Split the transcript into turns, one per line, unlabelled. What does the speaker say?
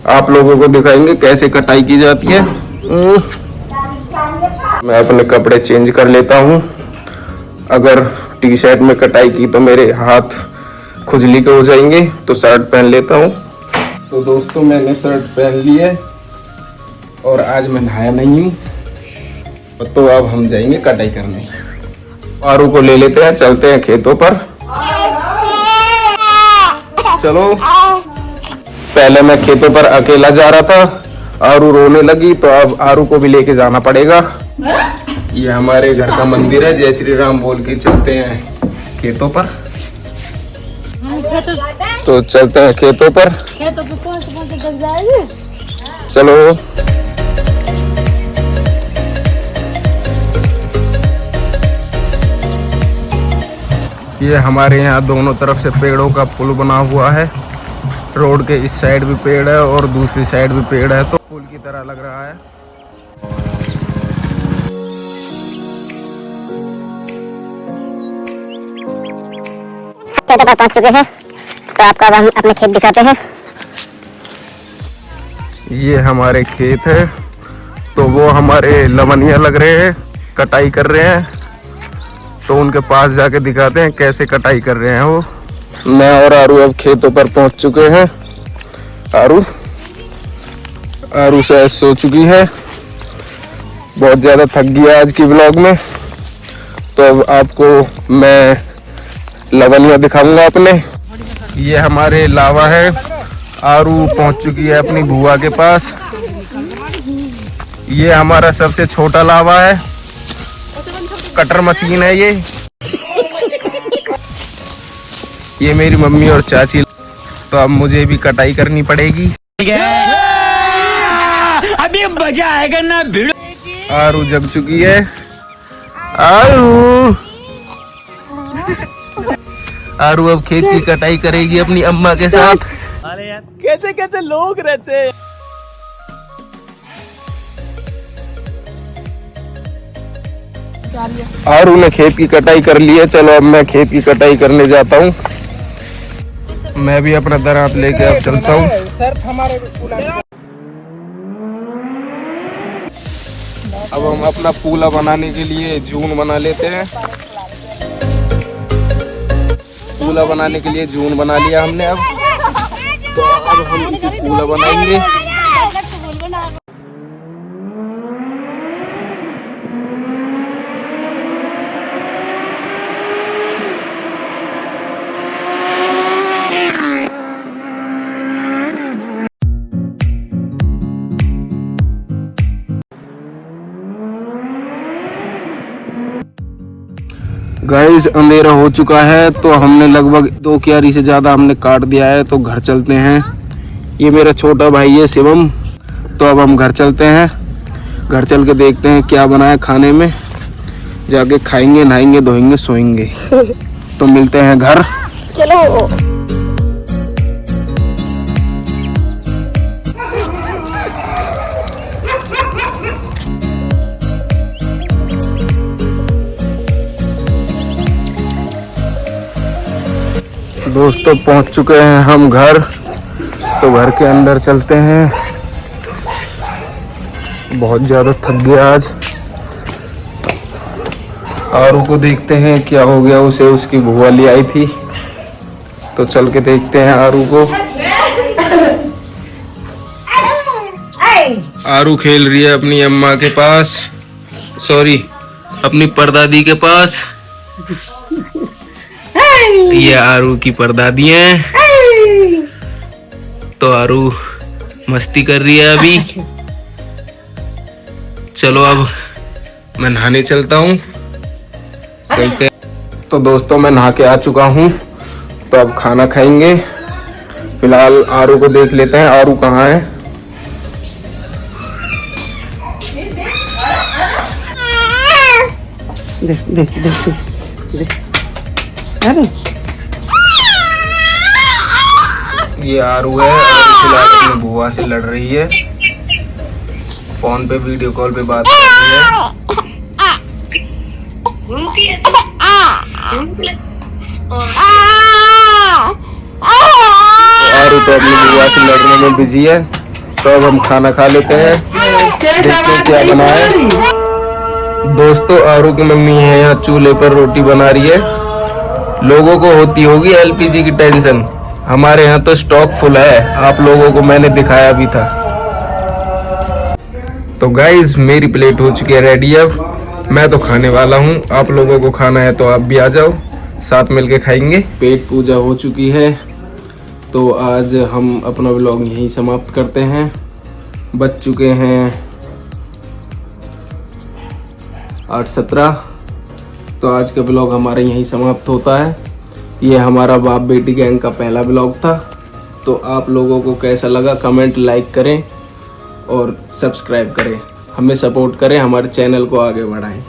आप लोगों को दिखाएंगे कैसे कटाई की जाती है। मैं अपने कपड़े चेंज कर लेता हूँ। अगर टी शर्ट में कटाई की तो मेरे हाथ खुजली के हो जाएंगे, तो शर्ट पहन लेता हूँ। तो दोस्तों मैंने शर्ट पहन ली है और आज मैं नहाया नहीं हूँ, तो अब हम जाएंगे कटाई करने। आरू को ले लेते हैं, चलते हैं खेतों पर। चलो। पहले मैं खेतों पर अकेला जा रहा था, आरू रोने लगी, तो अब आरू को भी लेके जाना पड़ेगा। ये हमारे घर का मंदिर है, जय श्री राम बोल के चलते हैं खेतों पर। तो चलते हैं खेतों पर। चलो। ये हमारे यहाँ दोनों तरफ से पेड़ों का पुल बना हुआ है। रोड के इस साइड भी पेड़ है और दूसरी साइड भी पेड़ है, तो पुल की तरह लग रहा है।
खेतों पर पहुंच चुके हैं, तो आपको अब हम अपने खेत दिखाते हैं।
ये हमारे खेत है, तो वो हमारे लवनिया लग रहे हैं, कटाई कर रहे हैं, तो उनके पास जाके दिखाते हैं कैसे कटाई कर रहे हैं वो। मैं और आरू अब खेतों पर पहुंच चुके हैं। आरू शायद सो चुकी है, बहुत ज़्यादा थक गया आज की व्लॉग में। तो अब आपको मैं लवनिया दिखाऊंगा अपने। ये हमारे लावा है। आरू पहुंच चुकी है अपनी बुआ के पास। ये हमारा सबसे छोटा लावा है, कटर मशीन है ये। ये मेरी मम्मी और चाची। तो अब मुझे भी कटाई करनी पड़ेगी। अभी मजा आएगा ना भिड़ो। आरू जग चुकी है। आरू अब खेत की कटाई करेगी अपनी अम्मा के साथ।
अरे यार कैसे कैसे लोग रहते हैं।
आरू ने खेत की कटाई कर ली है। चलो अब मैं खेत की कटाई करने जाता हूँ। मैं भी अपना दरात लेके अब चलता हूँ। अब हम अपना पूला बनाने के लिए जून बना लेते हैं। पूला बनाने के लिए जून बना लिया हमने। अब तो अब हम इसे पूला बनाएंगे। गाइस अंधेरा हो चुका है, तो हमने लगभग 2 क्यारी से ज़्यादा हमने काट दिया है, तो घर चलते हैं। ये मेरा छोटा भाई है शिवम। तो अब हम घर चलते हैं। घर चल के देखते हैं क्या बना है खाने में। जाके खाएंगे, नहाएंगे, धोएंगे, सोएंगे। तो मिलते हैं घर।
चलो।
दोस्तों पहुंच चुके हैं हम घर। तो घर के अंदर चलते हैं। बहुत ज़्यादा थक गया आज। आरू को देखते हैं क्या हो गया उसे, उसकी बुआ ले आई थी। तो चल के देखते हैं आरू को। आरू खेल रही है अपनी अम्मा के पास, सॉरी अपनी परदादी के पास। ये आरू की परदादी हैं। तो आरू मस्ती कर रही है अभी। चलो अब मैं नहाने चलता हूँ। चलते। तो दोस्तों मैं नहा के आ चुका हूँ, तो अब खाना खाएंगे। फिलहाल आरू को देख लेते हैं, आरू कहाँ है।
देख देख देख देख। अरे
ये आरू है। आरू फिलहाल अपनी बुआ से लड़ रही है, फोन पे वीडियो कॉल पे बात कर रही है। आरू तो अपनी बुआ से लड़ने में बिजी है। तो अब हम खाना खा लेते हैं, देखते हैं क्या बना है। दोस्तों आरू की मम्मी है यहाँ चूल्हे पर रोटी बना रही है। लोगों को होती होगी एलपीजी की टेंशन, हमारे यहाँ तो स्टॉक फुल है, आप लोगों को मैंने दिखाया भी था। तो गाइज मेरी प्लेट हो चुकी है रेडी, अब मैं तो खाने वाला हूँ। आप लोगों को खाना है तो आप भी आ जाओ, साथ मिलके खाएंगे। पेट पूजा हो चुकी है, तो आज हम अपना व्लॉग यहीं समाप्त करते हैं। बज चुके हैं 8:17, तो आज का व्लॉग हमारा यहीं समाप्त होता है। ये हमारा बाप बेटी गैंग का पहला व्लॉग था। तो आप लोगों को कैसा लगा कमेंट लाइक करें और सब्सक्राइब करें, हमें सपोर्ट करें, हमारे चैनल को आगे बढ़ाएं।